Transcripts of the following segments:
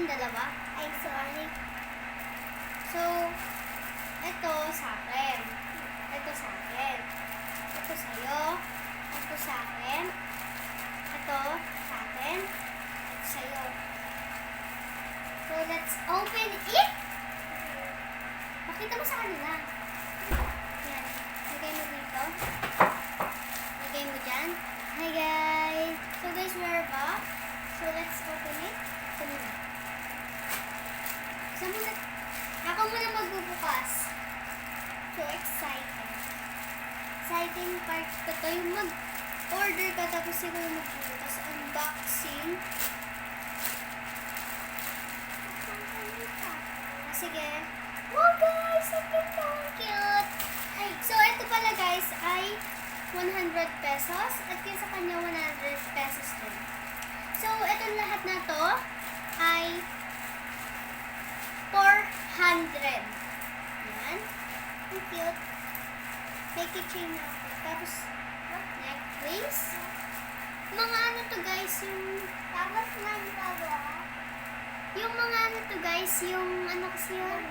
dalawa. Ay, sorry. So, ito sa akin. Ito sa akin. Ito sa'yo. Ito sa akin. Ito sa akin. Ito sa'yo. So, let's open it. Pakita mo sa kanila. Yan. Lagay mo dito. Lagay mo dyan. Hi guys. So guys, we're back. So let's open it. Ito muna. So muna. Ako muna magbubukas. So excited. Exciting part ko to. Yung mag-order ka tapos ikaw yung magbubukas. Unboxing. Sige. Wow guys! Ang ganda! Ang cute! Ay, so ito pala guys ay 100 pesos at yung sa kanya 100 pesos din. So itong lahat na to ay 400. Yan. Ang cute. May keychain na ako. Tapos, necklace. Mga ano to guys, yung Tapos nagbawa. yung mga ano to guys, yung ano kasi yun?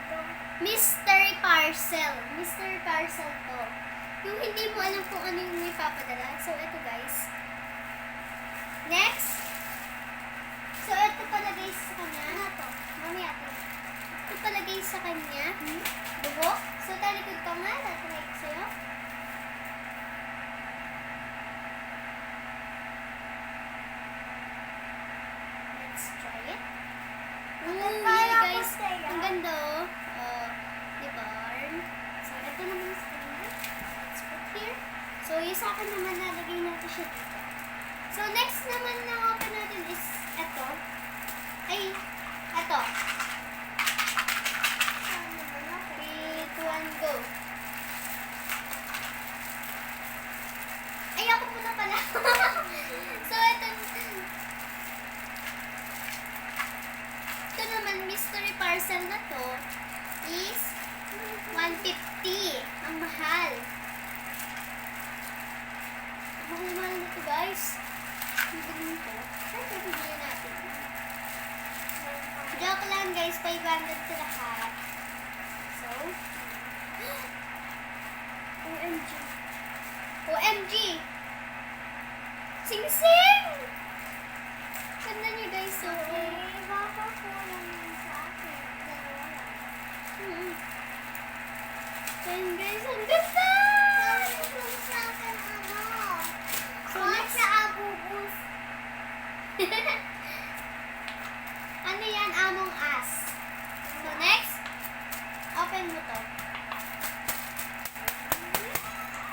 Mystery parcel. Mystery parcel to. Yung hindi mo alam kung ano yung ipapadala. So, ito guys. Next. So, ito pala guys sa kanya. Ano to? Mamaya to. Ito pala guys sa kanya. Buhok. So, talikod ka nga. Tatry ko sa'yo. Let's try it. Ooh, guys. Ang ganda oh. Di ba? So, ito naman sa kanya. Let's put here. So, yung sa akin naman nalagay natin siya dito. So, next naman na open natin is ito. Ay, ito. 3, 2, 1, go. Ay, ako muna pala. So, ito naman, mystery parcel na to is 150. Ang mahal. Ang mahal na to guys. Ang galing ko. Saan ito bibili natin? Joke lang guys, 500 sa lahat. So, OMG. OMG! Sing-sing! Ganda niyo guys, so. Baka kulang yun sa akin. Dalawa lang. Ayan guys, ang ganda! Kulang sa akin, ano? So, Kahit next. sa abubus. Ano yan? Among Us. So, next. Open mo to.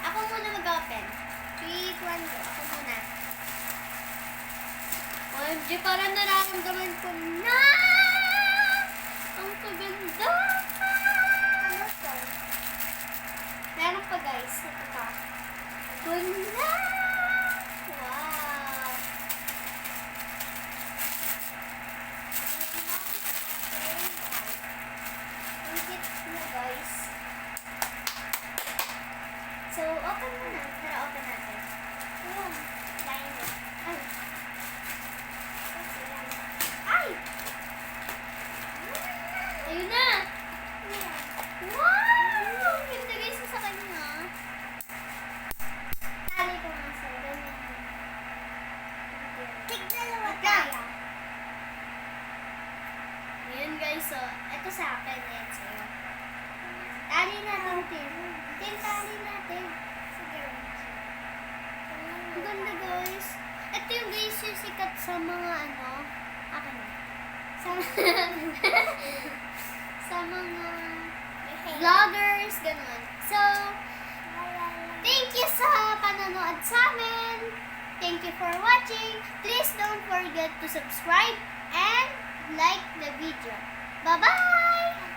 Ako muna mag-open. 3, 2, 1, go. Ako muna. OMG, parang nararamdaman ko na! Ang kaganda! Ano to? Meron pa guys. Ito pa. Ganda! Wow! Ang cute na guys. So, open mo na. Tara, open natin. Ayun. Line. Ay! Kasi lang. Ay! Ayun na! Ayan. Wow! Ang ganda guys sa kanya. Tali ko nga sa'yo. Ganyan. Tigdalawa Ika. tayo. Ayan guys, so, ito sa akin. Ayan sa'yo. Tali natin, Tim. Tim, tali natin. Sige. Ang ganda guys. Ito yung guys yung sikat sa mga ano. Akin na. Sa sa mga vloggers, ganun. So, thank you sa panonood sa amin. Thank you for watching. Please don't forget to subscribe and like the video. Bye-bye!